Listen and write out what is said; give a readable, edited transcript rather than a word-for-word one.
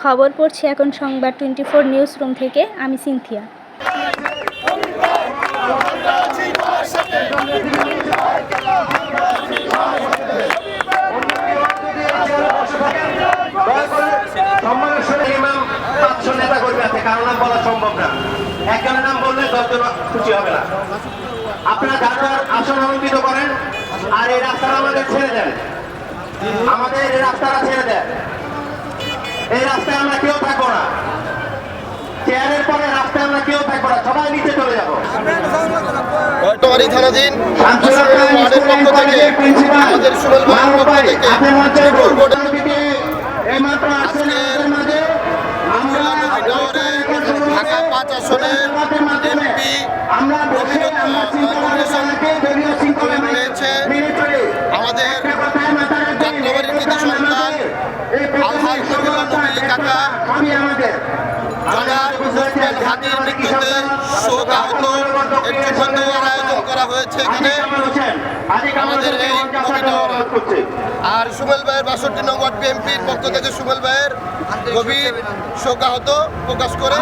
খবর পড়ছি এখন সংবাদ 24 নিউজ রুম থেকে। আমি সিনথিয়া। একজনের নাম বললে 10 জন খুশি হবে না। আপনারা যার আসন অলঙ্কিত করেন আর এই রাস্তাটা আমাদের ছেড়ে দেন, আমাদের এই রাস্তাটা ছেড়ে দেন। এই রাস্তায় আমরা কেউ থাকবো না, চেয়ারের পরে রাস্তায় আমরা কেউ থাকবো না, সবাই নিচে চলে যাবো। টমারি থানাধীন ওয়ার্ডের পক্ষ থেকে আমাদের সুবল ভাইয়ের পক্ষ থেকে ঢাকা 5 আসনের এমপি রয়েছে আমাদের যাত্রাবাড়ির কৃতি সন্তান আলহাজ নবীল্লাহ নবী কাকা জনাব ওসমান হাদির মৃত্যুতে শোক আহত এর জন্য আয়োজন করা হয়েছে এখানে আমাদের এই আর সুবল ভাইয়ের 62 নং ওয়ার্ড বিএনপির পক্ষ থেকে সুবল ভাইয়ের গভীর শোকাহত প্রকাশ করে